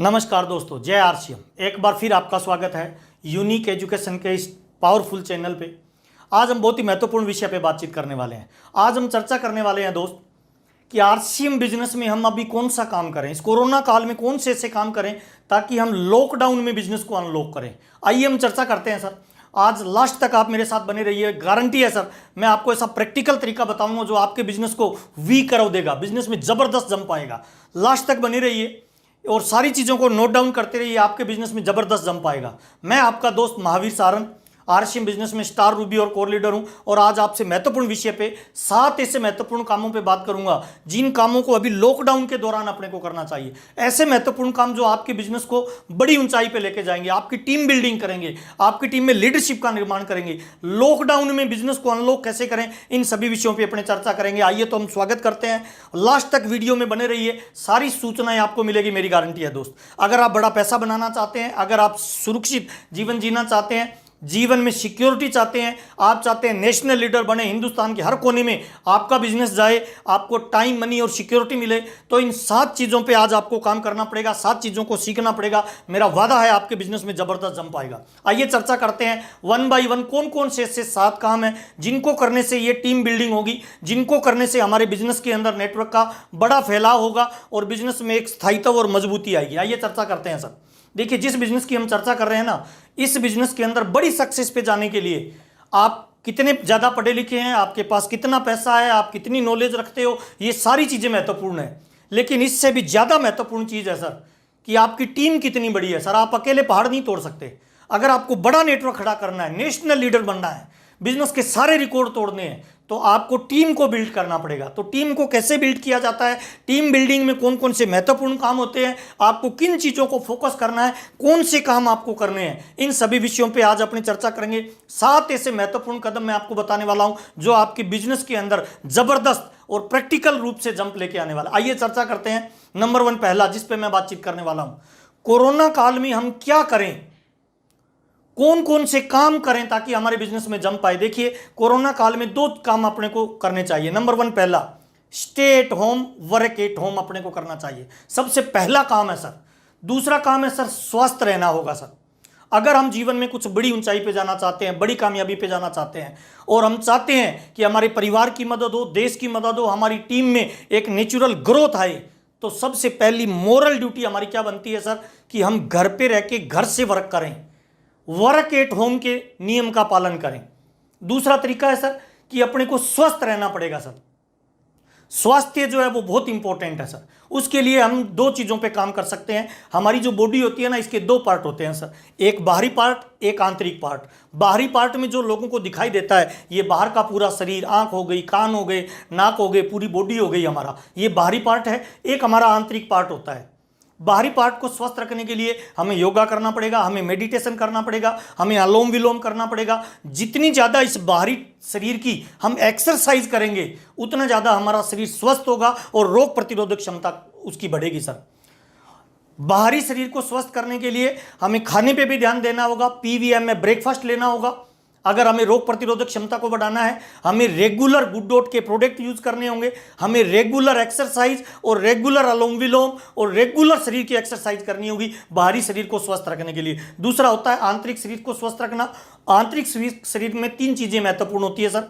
नमस्कार दोस्तों, जय आरसीएम। एक बार फिर आपका स्वागत है यूनिक एजुकेशन के इस पावरफुल चैनल पे। आज हम बहुत ही महत्वपूर्ण विषय पे बातचीत करने वाले हैं। आज हम चर्चा करने वाले हैं दोस्त कि आरसीएम बिजनेस में हम अभी कौन सा काम करें, इस कोरोना काल में कौन से ऐसे काम करें ताकि हम लॉकडाउन में बिजनेस को अनलॉक करें। आइए हम चर्चा करते हैं सर। आज लास्ट तक आप मेरे साथ बने रहिए, गारंटी है सर मैं आपको ऐसा प्रैक्टिकल तरीका बताऊंगा जो आपके बिजनेस को वी कर देगा, बिजनेस में जबरदस्त जम पाएगा। लास्ट तक बने रहिए और सारी चीज़ों को नोट डाउन करते रहिए, आपके बिजनेस में जबरदस्त जम पाएगा। मैं आपका दोस्त महावीर सारन, आरसीएम बिजनेस में स्टार रूबी और कोर लीडर हूं और आज आपसे महत्वपूर्ण विषय पे 7 ऐसे महत्वपूर्ण कामों पे बात करूंगा जिन कामों को अभी लॉकडाउन के दौरान अपने को करना चाहिए। ऐसे महत्वपूर्ण काम जो आपके बिजनेस को बड़ी ऊंचाई पे लेके जाएंगे, आपकी टीम बिल्डिंग करेंगे, आपकी टीम में लीडरशिप का निर्माण करेंगे। लॉकडाउन में बिजनेस को अनलॉक कैसे करें, इन सभी विषयों पर अपने चर्चा करेंगे। आइए तो हम स्वागत करते हैं। लास्ट तक वीडियो में बने रहिए, सारी सूचनाएं आपको मिलेगी, मेरी गारंटी है दोस्त। अगर आप बड़ा पैसा बनाना चाहते हैं, अगर आप सुरक्षित जीवन जीना चाहते हैं, जीवन में सिक्योरिटी चाहते हैं, आप चाहते हैं नेशनल लीडर बने, हिंदुस्तान के हर कोने में आपका बिजनेस जाए, आपको टाइम, मनी और सिक्योरिटी मिले, तो इन 7 चीज़ों पे आज आपको काम करना पड़ेगा, 7 चीज़ों को सीखना पड़ेगा। मेरा वादा है आपके बिजनेस में जबरदस्त जम पाएगा। आइए चर्चा करते हैं वन बाई वन कौन कौन से ऐसे 7 काम हैं जिनको करने से ये टीम बिल्डिंग होगी, जिनको करने से हमारे बिजनेस के अंदर नेटवर्क का बड़ा फैलाव होगा और बिजनेस में एक स्थायित्व और मजबूती आएगी। आइए चर्चा करते हैं सर। देखिए, जिस बिजनेस की हम चर्चा कर रहे हैं ना, इस बिजनेस के अंदर बड़ी सक्सेस पे जाने के लिए आप कितने ज़्यादा पढ़े लिखे हैं, आपके पास कितना पैसा है, आप कितनी नॉलेज रखते हो, ये सारी चीज़ें महत्वपूर्ण है। लेकिन इससे भी ज़्यादा महत्वपूर्ण चीज़ है सर कि आपकी टीम कितनी बड़ी है। सर आप अकेले पहाड़ नहीं तोड़ सकते। अगर आपको बड़ा नेटवर्क खड़ा करना है, नेशनल लीडर बनना है, बिजनेस के सारे रिकॉर्ड तोड़ने हैं, तो आपको टीम को बिल्ड करना पड़ेगा। तो टीम को कैसे बिल्ड किया जाता है, टीम बिल्डिंग में कौन कौन से महत्वपूर्ण काम होते हैं, आपको किन चीज़ों को फोकस करना है, कौन से काम आपको करने हैं, इन सभी विषयों पे आज अपनी चर्चा करेंगे। 7 ऐसे महत्वपूर्ण कदम मैं आपको बताने वाला हूं जो आपके बिजनेस के अंदर जबरदस्त और प्रैक्टिकल रूप से जंप लेके आने वाला। आइए चर्चा करते हैं। नंबर 1 पहला जिस पे मैं बातचीत करने वाला हूं, कोरोना काल में हम क्या करें, कौन कौन से काम करें ताकि हमारे बिजनेस में जम पाए। देखिए, कोरोना काल में 2 काम अपने को करने चाहिए। नंबर 1 पहला, stay at home, work at home अपने को करना चाहिए। सबसे पहला काम है सर। दूसरा काम है सर, स्वस्थ रहना होगा सर। अगर हम जीवन में कुछ बड़ी ऊंचाई पे जाना चाहते हैं, बड़ी कामयाबी पे जाना चाहते हैं और हम चाहते हैं कि हमारे परिवार की मदद हो, देश की मदद हो, हमारी टीम में एक नेचुरल ग्रोथ आए, तो सबसे पहली मोरल ड्यूटी हमारी क्या बनती है सर कि हम घर पे रह के घर से वर्क करें, वर्क एट होम के नियम का पालन करें। दूसरा तरीका है सर कि अपने को स्वस्थ रहना पड़ेगा सर। स्वास्थ्य जो है वो बहुत इंपॉर्टेंट है सर। उसके लिए हम 2 चीज़ों पे काम कर सकते हैं। हमारी जो बॉडी होती है ना, इसके 2 पार्ट होते हैं सर, एक बाहरी पार्ट, एक आंतरिक पार्ट। बाहरी पार्ट में जो लोगों को दिखाई देता है, ये बाहर का पूरा शरीर, आंख हो गई, कान हो गए, नाक हो गए, पूरी बॉडी हो गई हमारा, ये बाहरी पार्ट है। एक हमारा आंतरिक पार्ट होता है। बाहरी पार्ट को स्वस्थ रखने के लिए हमें योगा करना पड़ेगा, हमें मेडिटेशन करना पड़ेगा, हमें अनुलोम विलोम करना पड़ेगा। जितनी ज़्यादा इस बाहरी शरीर की हम एक्सरसाइज करेंगे, उतना ज़्यादा हमारा शरीर स्वस्थ होगा और रोग प्रतिरोधक क्षमता उसकी बढ़ेगी सर। बाहरी शरीर को स्वस्थ करने के लिए हमें खाने पे भी ध्यान देना होगा, पीवीएम में ब्रेकफास्ट लेना होगा। अगर हमें रोग प्रतिरोधक क्षमता को बढ़ाना है, हमें रेगुलर गुड डॉट के प्रोडक्ट यूज करने होंगे, हमें रेगुलर एक्सरसाइज और रेगुलर अनुलोम विलोम और रेगुलर शरीर की एक्सरसाइज करनी होगी बाहरी शरीर को स्वस्थ रखने के लिए। दूसरा होता है आंतरिक शरीर को स्वस्थ रखना। आंतरिक शरीर में 3 चीजें महत्वपूर्ण होती है सर।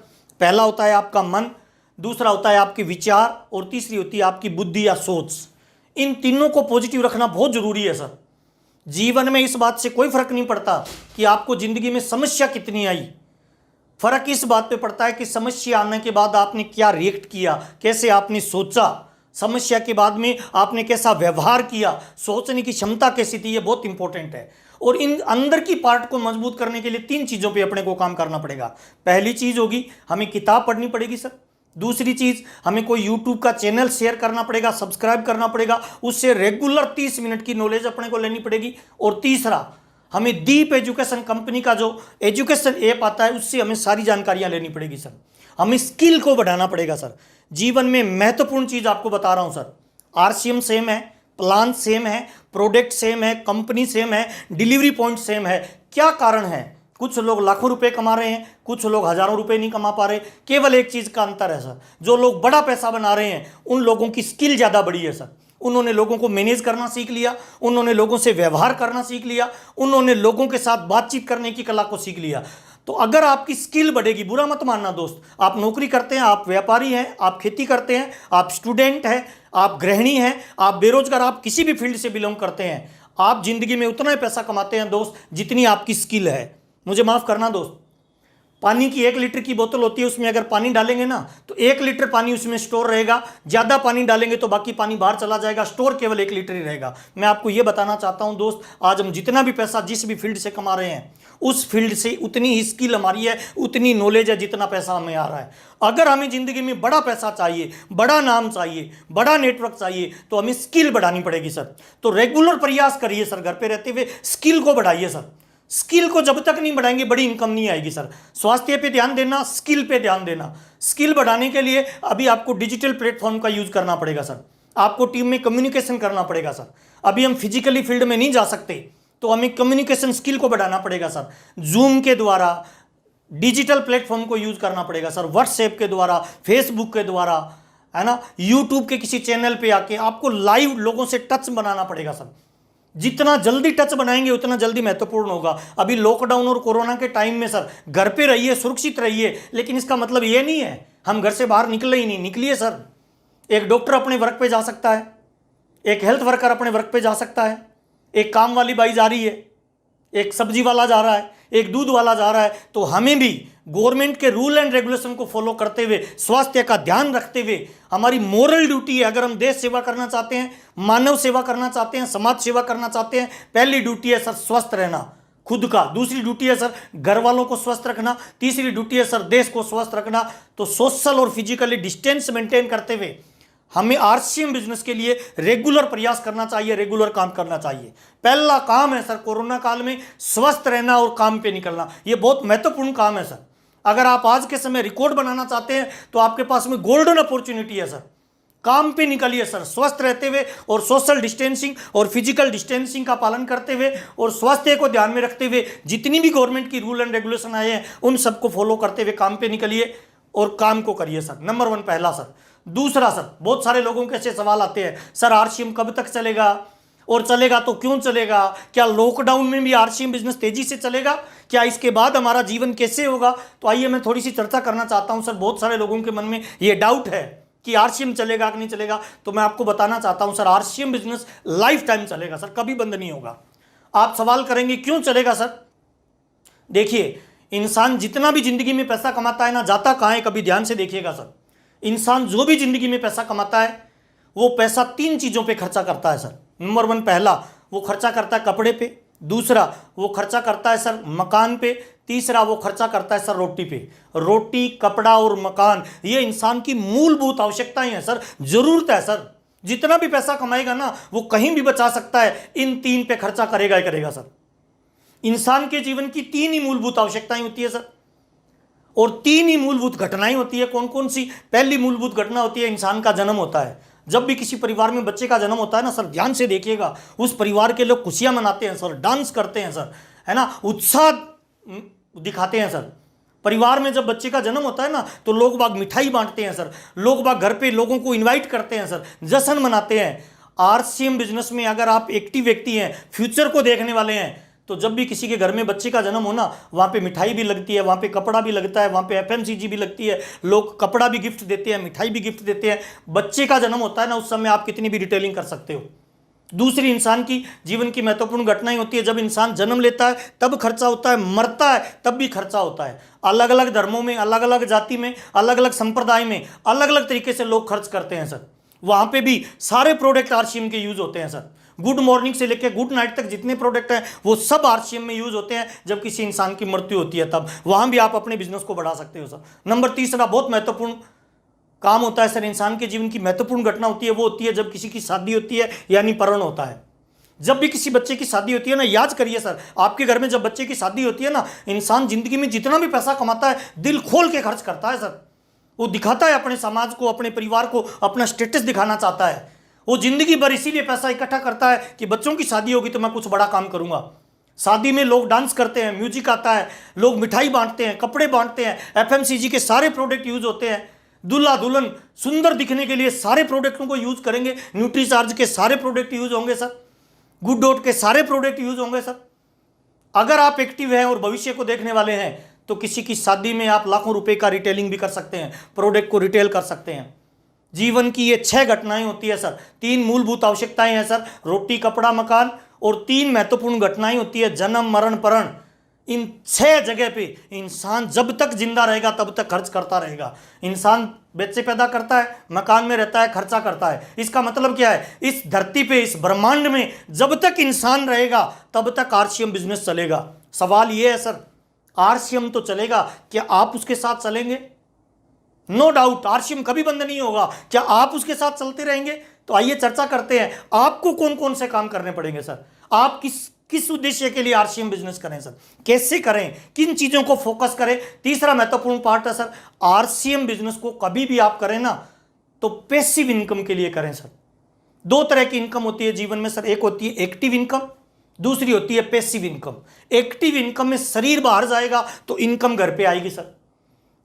पहला होता है आपका मन, दूसरा होता है आपके विचार और तीसरी होती है आपकी बुद्धि या सोच। इन तीनों को पॉजिटिव रखना बहुत जरूरी है सर। जीवन में इस बात से कोई फर्क नहीं पड़ता कि आपको जिंदगी में समस्या कितनी आई, फर्क इस बात पे पड़ता है कि समस्या आने के बाद आपने क्या रिएक्ट किया, कैसे आपने सोचा, समस्या के बाद में आपने कैसा व्यवहार किया, सोचने की क्षमता कैसी थी, ये बहुत इंपॉर्टेंट है। और इन अंदर की पार्ट को मजबूत करने के लिए 3 चीज़ों पे अपने को काम करना पड़ेगा। पहली चीज़ होगी हमें किताब पढ़नी पड़ेगी सर। दूसरी चीज़, हमें कोई यूट्यूब का चैनल शेयर करना पड़ेगा, सब्सक्राइब करना पड़ेगा, उससे रेगुलर 30 मिनट की नॉलेज अपने को लेनी पड़ेगी। और तीसरा, हमें दीप एजुकेशन कंपनी का जो एजुकेशन ऐप आता है, उससे हमें सारी जानकारियां लेनी पड़ेगी सर। हमें स्किल को बढ़ाना पड़ेगा सर। जीवन में महत्वपूर्ण चीज़ आपको बता रहा हूं सर, आरसीएम सेम है, प्लान सेम है, प्रोडक्ट सेम है, कंपनी सेम है, डिलीवरी पॉइंट सेम है। क्या कारण है? कुछ लोग लाखों रुपए कमा रहे हैं, कुछ लोग हजारों रुपए नहीं कमा पा रहे। केवल एक चीज का अंतर है सर, जो लोग बड़ा पैसा बना रहे हैं उन लोगों की स्किल ज्यादा बड़ी है सर, उन्होंने लोगों को मैनेज करना सीख लिया, उन्होंने लोगों से व्यवहार करना सीख लिया, उन्होंने लोगों के साथ बातचीत करने की कला को सीख लिया। तो अगर आपकी स्किल बढ़ेगी, बुरा मत मानना दोस्त, आप नौकरी करते हैं, आप व्यापारी हैं, आप खेती करते हैं, आप स्टूडेंट हैं, आप गृहिणी हैं, आप बेरोजगार, आप किसी भी फील्ड से बिलोंग करते हैं, आप जिंदगी में उतना ही पैसा कमाते हैं दोस्त जितनी आपकी स्किल है। मुझे माफ करना दोस्त, पानी की 1 लीटर की बोतल होती है, उसमें अगर पानी डालेंगे ना तो 1 लीटर पानी उसमें स्टोर रहेगा, ज़्यादा पानी डालेंगे तो बाकी पानी बाहर चला जाएगा, स्टोर केवल 1 लीटर ही रहेगा। मैं आपको यह बताना चाहता हूं दोस्त, आज हम जितना भी पैसा जिस भी फील्ड से कमा रहे हैं उस फील्ड से उतनी ही स्किल हमारी है, उतनी नॉलेज है जितना पैसा हमें आ रहा है। अगर हमें ज़िंदगी में बड़ा पैसा चाहिए, बड़ा नाम चाहिए, बड़ा नेटवर्क चाहिए तो हमें स्किल बढ़ानी पड़ेगी सर। तो रेगुलर प्रयास करिए सर, घर पे रहते हुए स्किल को बढ़ाइए सर। स्किल को जब तक नहीं बढ़ाएंगे बड़ी इनकम नहीं आएगी सर। स्वास्थ्य पे ध्यान देना, स्किल पे ध्यान देना। स्किल बढ़ाने के लिए अभी आपको डिजिटल प्लेटफॉर्म का यूज करना पड़ेगा सर, आपको टीम में कम्युनिकेशन करना पड़ेगा सर। अभी हम फिजिकली फील्ड में नहीं जा सकते तो हमें कम्युनिकेशन स्किल को बढ़ाना पड़ेगा सर। जूम के द्वारा डिजिटल प्लेटफॉर्म को यूज करना पड़ेगा सर, व्हाट्सएप के द्वारा, फेसबुक के द्वारा, है ना, यूट्यूब के किसी चैनल पे आके आपको लाइव लोगों से टच बनाना पड़ेगा सर। जितना जल्दी टच बनाएंगे उतना जल्दी महत्वपूर्ण होगा। अभी लॉकडाउन और कोरोना के टाइम में सर घर पे रहिए, सुरक्षित रहिए, लेकिन इसका मतलब ये नहीं है हम घर से बाहर निकले ही नहीं। निकलिए सर। एक डॉक्टर अपने वर्क पे जा सकता है, एक हेल्थ वर्कर अपने वर्क पे जा सकता है, एक काम वाली बाई जा रही है, एक सब्जी वाला जा रहा है, एक दूध वाला जा रहा है। तो हमें भी गवर्नमेंट के रूल एंड रेगुलेशन को फॉलो करते हुए, स्वास्थ्य का ध्यान रखते हुए, हमारी मोरल ड्यूटी है। अगर हम देश सेवा करना चाहते हैं, मानव सेवा करना चाहते हैं, समाज सेवा करना चाहते हैं, पहली ड्यूटी है सर स्वस्थ रहना खुद का, दूसरी ड्यूटी है सर घर वालों को स्वस्थ रखना, तीसरी ड्यूटी है सर देश को स्वस्थ रखना। तो सोशल और फिजिकली डिस्टेंस मेंटेन करते हुए हमें आरसीएम बिजनेस के लिए रेगुलर प्रयास करना चाहिए, रेगुलर काम करना चाहिए। पहला काम है सर कोरोना काल में स्वस्थ रहना और काम पे निकलना। ये बहुत महत्वपूर्ण काम है सर। अगर आप आज के समय रिकॉर्ड बनाना चाहते हैं तो आपके पास में गोल्डन अपॉर्चुनिटी है सर। काम पे निकलिए सर, स्वस्थ रहते हुए और सोशल डिस्टेंसिंग और फिजिकल डिस्टेंसिंग का पालन करते हुए और स्वास्थ्य को ध्यान में रखते हुए जितनी भी गवर्नमेंट की रूल एंड रेगुलेशन आए हैं उन सबको फॉलो करते हुए काम पे निकलिए और काम को करिए सर। नंबर 1 पहला सर। दूसरा सर, बहुत सारे लोगों के ऐसे सवाल आते हैं, सर आरसीएम कब तक चलेगा और चलेगा तो क्यों चलेगा? क्या लॉकडाउन में भी आरसीएम बिजनेस तेजी से चलेगा? क्या इसके बाद हमारा जीवन कैसे होगा? तो आइए मैं थोड़ी सी चर्चा करना चाहता हूं सर। बहुत सारे लोगों के मन में ये डाउट है कि आरसीएम चलेगा कि नहीं चलेगा, तो मैं आपको बताना चाहता हूं sir RCM business life time चलेगा सर, कभी बंद नहीं होगा। आप सवाल करेंगे क्यों चलेगा सर? देखिए, इंसान जितना भी जिंदगी में पैसा कमाता है ना, जाता कहाँ है कभी ध्यान से देखिएगा सर। इंसान जो भी जिंदगी में पैसा कमाता है वो पैसा 3 चीज़ों पे खर्चा करता है सर। नंबर 1 पहला वो खर्चा करता है कपड़े पे, दूसरा वो खर्चा करता है सर मकान पे, तीसरा वो खर्चा करता है सर रोटी पे। रोटी, कपड़ा और मकान ये इंसान की मूलभूत आवश्यकताएं हैं सर, जरूरत है सर। जितना भी पैसा कमाएगा ना वो कहीं भी बचा सकता है, इन 3 पे खर्चा करेगा ही करेगा सर। इंसान के जीवन की 3 ही मूलभूत आवश्यकताएं होती है सर और 3 ही मूलभूत घटनाएं होती है। कौन कौन सी? पहली मूलभूत घटना होती है इंसान का जन्म होता है। जब भी किसी परिवार में बच्चे का जन्म होता है ना सर, ध्यान से देखिएगा, उस परिवार के लोग खुशियां मनाते हैं सर, डांस करते हैं सर, है ना, उत्साह दिखाते हैं सर। परिवार में जब बच्चे का जन्म होता है ना तो लोग बाग मिठाई बांटते हैं सर, लोग बाग घर पे लोगों को इन्वाइट करते हैं सर, जश्न मनाते हैं। आरसीएम बिजनेस में अगर आप एक्टिव व्यक्ति हैं, फ्यूचर को देखने वाले हैं, तो जब भी किसी के घर में बच्चे का जन्म हो ना, वहाँ पे मिठाई भी लगती है, वहाँ पे कपड़ा भी लगता है, वहाँ पे एफएमसीजी भी लगती है, लोग कपड़ा भी गिफ्ट देते हैं, मिठाई भी गिफ्ट देते हैं। बच्चे का जन्म होता है ना, उस समय आप कितनी भी डिटेलिंग कर सकते हो। दूसरी इंसान की जीवन की महत्वपूर्ण घटनाएं होती है, जब इंसान जन्म लेता है तब खर्चा होता है, मरता है तब भी खर्चा होता है। अलग अलग धर्मों में, अलग अलग जाति में, अलग अलग संप्रदाय में अलग अलग तरीके से लोग खर्च करते हैं सर। वहाँ पे भी सारे प्रोडक्ट आरसीएम के यूज होते हैं सर। गुड मॉर्निंग से लेकर गुड नाइट तक जितने प्रोडक्ट हैं वो सब आरसीएम में यूज होते हैं। जब किसी इंसान की मृत्यु होती है तब वहाँ भी आप अपने बिजनेस को बढ़ा सकते हो सर। नंबर 3 बहुत महत्वपूर्ण काम होता है सर, इंसान के जीवन की महत्वपूर्ण घटना होती है, वो होती है जब किसी की शादी होती है, यानी परण होता है। जब भी किसी बच्चे की शादी होती है ना, याद करिए सर, आपके घर में जब बच्चे की शादी होती है ना, इंसान जिंदगी में जितना भी पैसा कमाता है दिल खोल के खर्च करता है सर। वो दिखाता है अपने समाज को, अपने परिवार को, अपना स्टेटस दिखाना चाहता है। वो जिंदगी भर इसीलिए पैसा इकट्ठा करता है कि बच्चों की शादी होगी तो मैं कुछ बड़ा काम करूंगा। शादी में लोग डांस करते हैं, म्यूजिक आता है, लोग मिठाई बांटते हैं, कपड़े बांटते हैं, एफएमसीजी के सारे प्रोडक्ट यूज होते हैं। दूल्हा दुल्हन सुंदर दिखने के लिए सारे प्रोडक्टों को यूज करेंगे, न्यूट्रीचार्ज के सारे प्रोडक्ट यूज होंगे सर, गुड डॉट के सारे प्रोडक्ट यूज होंगे सर। अगर आप एक्टिव हैं और भविष्य को देखने वाले हैं तो किसी की शादी में आप लाखों रुपए का रिटेलिंग भी कर सकते हैं, प्रोडक्ट को रिटेल कर सकते हैं। जीवन की ये 6 घटनाएं होती है सर, 3 मूलभूत आवश्यकताएं हैं सर, रोटी कपड़ा मकान, और 3 महत्वपूर्ण घटनाएं होती है, जन्म मरण परण। इन 6 जगह पे इंसान जब तक जिंदा रहेगा तब तक खर्च करता रहेगा। इंसान बच्चे पैदा करता है, मकान में रहता है, खर्चा करता है। इसका मतलब क्या है, इस धरती पे इस ब्रह्मांड में जब तक इंसान रहेगा तब तक आरसीएम बिजनेस चलेगा। सवाल ये है सर, आरसीएम तो चलेगा, क्या आप उसके साथ चलेंगे? नो डाउट आरसीएम कभी बंद नहीं होगा, क्या आप उसके साथ चलते रहेंगे? तो आइए चर्चा करते हैं, आपको कौन कौन से काम करने पड़ेंगे सर, आप किस उद्देश्य के लिए आरसीएम बिजनेस करें सर, कैसे करें, किन चीजों को फोकस करें। तीसरा महत्वपूर्ण पार्ट है सर, आरसीएम बिजनेस को कभी भी आप करें ना तो पैसिव इनकम के लिए करें सर। 2 तरह की इनकम होती है जीवन में सर, एक होती है एक्टिव इनकम, दूसरी होती है पैसिव इनकम। एक्टिव इनकम में शरीर बाहर जाएगा तो इनकम घर पे आएगी सर।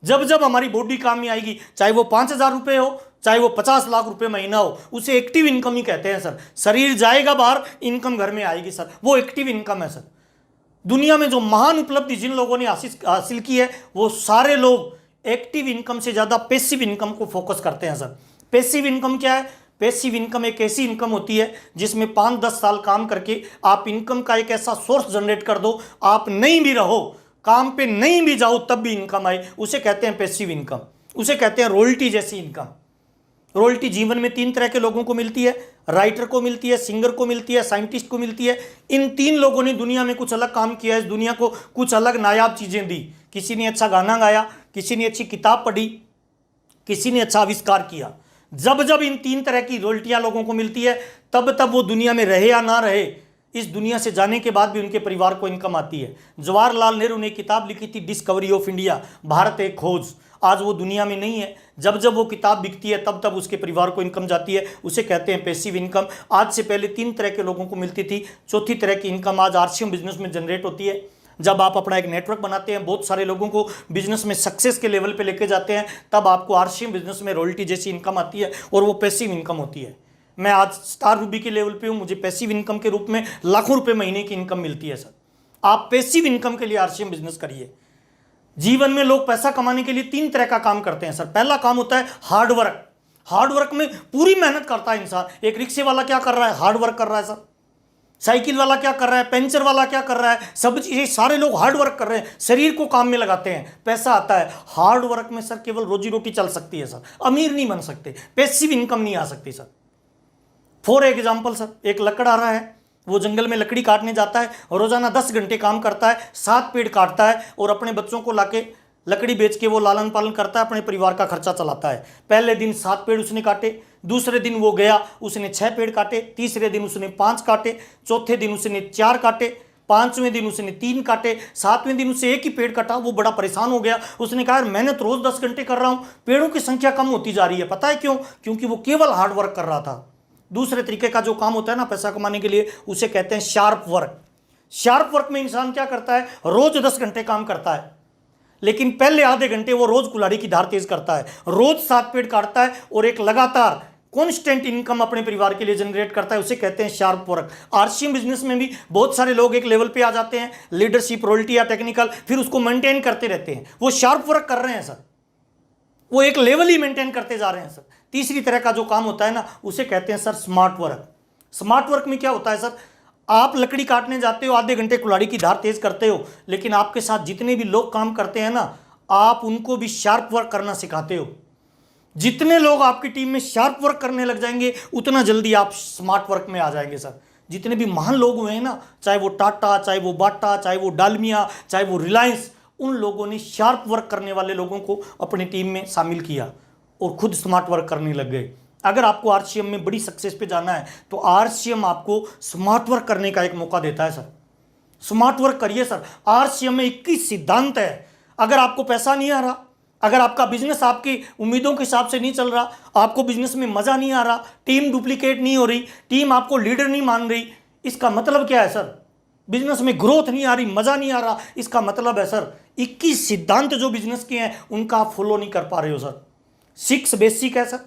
जब जब हमारी बॉडी काम में आएगी, चाहे वो 5,000 रुपये हो, चाहे वो 50 लाख रुपए महीना हो, उसे एक्टिव इनकम ही कहते हैं सर। शरीर जाएगा बाहर, इनकम घर में आएगी सर, वो एक्टिव इनकम है सर। दुनिया में जो महान उपलब्धि जिन लोगों ने हासिल की है वो सारे लोग एक्टिव इनकम से ज्यादा पैसिव इनकम को फोकस करते हैं सर। पैसिव इनकम क्या है? पैसिव इनकम एक ऐसी इनकम होती है जिसमें 5-10 साल काम करके आप इनकम का एक ऐसा सोर्स जनरेट कर दो, आप नहीं भी रहो, काम पे नहीं भी जाओ तब भी इनकम आए, उसे कहते हैं पैसिव इनकम। उसे कहते हैं रॉयल्टी जैसी इनकम। रॉयल्टी जीवन में 3 तरह के लोगों को मिलती है, राइटर को मिलती है, सिंगर को मिलती है, साइंटिस्ट को मिलती है। इन 3 लोगों ने दुनिया में कुछ अलग काम किया है, इस दुनिया को कुछ अलग नायाब चीजें दी। किसी ने अच्छा गाना गाया, किसी ने अच्छी किताब पढ़ी, किसी ने अच्छा आविष्कार किया। जब जब इन 3 तरह की रॉयल्टियां लोगों को मिलती है तब तब वो दुनिया में रहे या ना रहे, इस दुनिया से जाने के बाद भी उनके परिवार को इनकम आती है। जवाहरलाल नेहरू ने किताब लिखी थी डिस्कवरी ऑफ इंडिया, भारत एक खोज। आज वो दुनिया में नहीं है, जब जब वो किताब बिकती है तब तब उसके परिवार को इनकम जाती है, उसे कहते हैं पैसिव इनकम। आज से पहले 3 तरह के लोगों को मिलती थी, चौथी तरह की इनकम आज आरसीएम बिजनेस में जनरेट होती है। जब आप अपना एक नेटवर्क बनाते हैं, बहुत सारे लोगों को बिजनेस में सक्सेस के लेवल पे लेके जाते हैं, तब आपको आरसीएम बिजनेस में रॉयल्टी जैसी इनकम आती है और वो पैसिव इनकम होती है। मैं आज स्टार रूबी के लेवल पे हूँ, मुझे पैसिव इनकम के रूप में लाखों रुपए महीने की इनकम मिलती है सर। आप पैसिव इनकम के लिए आरसीएम बिजनेस करिए। जीवन में लोग पैसा कमाने के लिए 3 तरह का काम करते हैं सर। पहला काम होता है हार्ड वर्क। हार्ड वर्क में पूरी मेहनत करता है इंसान। एक रिक्शे वाला क्या कर रहा है? हार्ड वर्क कर रहा है सर। साइकिल वाला क्या कर रहा है? पेंचर वाला क्या कर रहा है? सब चीजें सारे लोग हार्ड वर्क कर रहे हैं, शरीर को काम में लगाते हैं, पैसा आता है। हार्ड वर्क में सर केवल रोजी रोटी चल सकती है सर, अमीर नहीं बन सकते, पैसिव इनकम नहीं आ सकती सर। फॉर एग्जाम्पल सर, एक लकड़हारा है, वो जंगल में लकड़ी काटने जाता है और रोजाना 10 घंटे काम करता है, 7 पेड़ काटता है और अपने बच्चों को लाके लकड़ी बेच के वो लालन पालन करता है, अपने परिवार का खर्चा चलाता है। पहले दिन 7 पेड़ उसने काटे, दूसरे दिन वो गया उसने 6 पेड़ काटे, तीसरे दिन उसने 5 काटे, चौथे दिन उसने 4 काटे, 5वें दिन उसने 3 काटे, 7वें दिन उसे 1 ही पेड़ काटा। वो बड़ा परेशान हो गया, उसने कहा मैंने तो रोज 10 घंटे कर रहा हूँ, पेड़ों की संख्या कम होती जा रही है। पता है क्यों? क्योंकि वो केवल हार्ड वर्क कर रहा था। दूसरे तरीके का जो काम होता है ना पैसा कमाने के लिए, उसे कहते हैं शार्प वर्क। शार्प वर्क में इंसान क्या करता है? रोज 10 घंटे काम करता है, लेकिन पहले आधे घंटे वो रोज कुल्हाड़ी की धार तेज करता है, रोज 7 पेड़ काटता है और एक लगातार कॉन्स्टेंट इनकम अपने परिवार के लिए जनरेट करता है, उसे कहते हैं शार्प वर्क। आरसीएम बिजनेस में भी बहुत सारे लोग एक लेवल पे आ जाते हैं, लीडरशिप, रॉयल्टी या टेक्निकल, फिर उसको मेंटेन करते रहते हैं। वो शार्प वर्क कर रहे हैं सर, वो एक लेवल ही मेंटेन करते जा रहे हैं सर। तीसरी तरह का जो काम होता है ना, उसे कहते हैं sir smart work. Smart work में क्या होता है सर? आप लकड़ी काटने जाते हो, आधे घंटे कुल्हाड़ी की धार तेज करते हो, लेकिन आपके साथ जितने भी लोग काम करते हैं ना, आप उनको भी शार्प वर्क करना सिखाते हो। जितने लोग आपकी टीम में शार्प वर्क करने लग जाएंगे, उतना जल्दी आप स्मार्ट वर्क में आ जाएंगे सर। जितने भी महान लोग हुए हैं ना, चाहे वो टाटा, चाहे वो बाटा, चाहे वो डालमिया, चाहे वो रिलायंस, उन लोगों ने शार्प वर्क करने वाले लोगों को अपनी टीम में शामिल किया और खुद स्मार्ट वर्क करने लग गए। अगर आपको आरसीएम में बड़ी सक्सेस पे जाना है तो आरसीएम आपको स्मार्ट वर्क करने का एक मौका देता है सर। स्मार्ट वर्क करिए सर। आरसीएम में 21 सिद्धांत है। अगर आपको पैसा नहीं आ रहा, अगर आपका बिजनेस आपकी उम्मीदों के हिसाब से नहीं चल रहा, आपको बिजनेस में मजा नहीं आ रहा, टीम डुप्लीकेट नहीं हो रही, टीम आपको लीडर नहीं मान रही, इसका मतलब क्या है सर? बिजनेस में ग्रोथ नहीं आ रही, मजा नहीं आ रहा, इसका मतलब है सर 21 सिद्धांत जो बिजनेस के हैं उनका आप फॉलो नहीं कर पा रहे हो सर। 6 बेसिक है सर,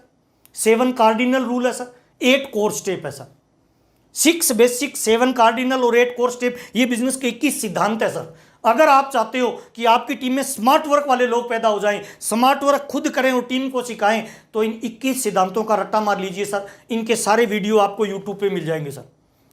7 कार्डिनल रूल है सर, 8 कोर स्टेप है सर। 6 बेसिक, 7 कार्डिनल और 8 कोर स्टेप, ये बिजनेस के 21 सिद्धांत है सर। अगर आप चाहते हो कि आपकी टीम में स्मार्ट वर्क वाले लोग पैदा हो जाएं, स्मार्ट वर्क खुद करें और टीम को सिखाएं, तो इन 21 सिद्धांतों का रट्टा मार लीजिए सर। इनके सारे वीडियो आपको यूट्यूब पे मिल जाएंगे सर।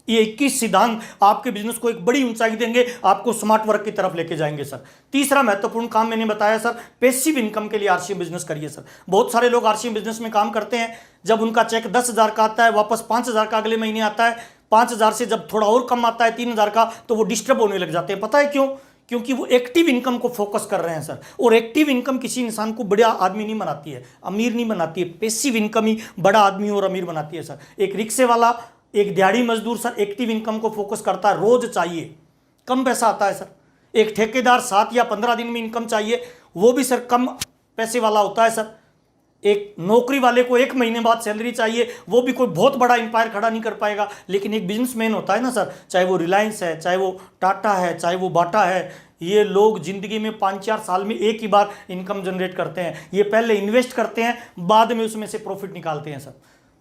ये 21 सिद्धांत आपके बिजनेस को एक बड़ी ऊंचाई देंगे, आपको स्मार्ट वर्क की तरफ लेके जाएंगे सर। तीसरा महत्वपूर्ण काम मैंने बताया सर, पैसिव इनकम के लिए आरसीएम बिजनेस करिए सर। बहुत सारे लोग आरसीएम बिजनेस में काम करते हैं, जब उनका चेक 10,000 का आता है, वापस 5,000 का अगले महीने आता है, 5,000 से जब थोड़ा और कम आता है 3,000 का, तो वो डिस्टर्ब होने लग जाते हैं। पता है क्यों? क्योंकि वो एक्टिव इनकम को फोकस कर रहे हैं सर। और एक्टिव इनकम किसी इंसान को बड़ा आदमी नहीं बनाती है, अमीर नहीं बनाती है। पैसिव इनकम ही बड़ा आदमी और अमीर बनाती है सर। एक रिक्शे वाला, एक दिहाड़ी मजदूर सर एक्टिव इनकम को फोकस करता है, रोज चाहिए, कम पैसा आता है सर। एक ठेकेदार 7 या 15 दिन में इनकम चाहिए, वो भी सर कम पैसे वाला होता है सर। एक नौकरी वाले को 1 महीने बाद सैलरी चाहिए, वो भी कोई बहुत बड़ा एम्पायर खड़ा नहीं कर पाएगा। लेकिन एक बिजनेसमैन होता है ना सर, चाहे वो रिलायंस है, चाहे वो टाटा है, चाहे वो बाटा है, ये लोग जिंदगी में 5-4 साल में एक ही बार इनकम जनरेट करते हैं। ये पहले इन्वेस्ट करते हैं, बाद में उसमें से प्रॉफिट निकालते हैं सर।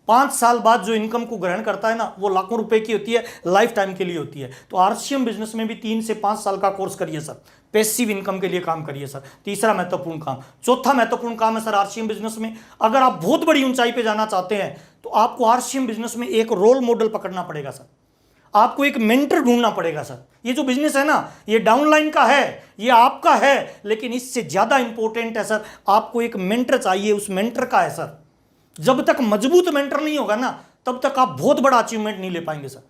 5 साल बाद जो इनकम को ग्रहण करता है ना, वो लाखों रुपए की होती है, लाइफ टाइम के लिए होती है। तो आरसीएम बिजनेस में भी 3 से 5 साल का कोर्स करिए सर, पैसिव इनकम के लिए काम करिए सर। तीसरा महत्वपूर्ण काम। चौथा महत्वपूर्ण काम है सर आरसीएम बिजनेस में, अगर आप बहुत बड़ी ऊंचाई पे जाना चाहते हैं तो आपको आरसीएम बिजनेस में एक रोल मॉडल पकड़ना पड़ेगा सर। आपको एक मेंटर ढूंढना पड़ेगा सर। ये जो बिजनेस है ना, ये डाउनलाइन का है, ये आपका है, लेकिन इससे ज्यादा इंपॉर्टेंट है सर, आपको एक मेंटर चाहिए। उस मेंटर का है सर। जब तक मजबूत मेंटर नहीं होगा ना, तब तक आप बहुत बड़ा अचीवमेंट नहीं ले पाएंगे सर।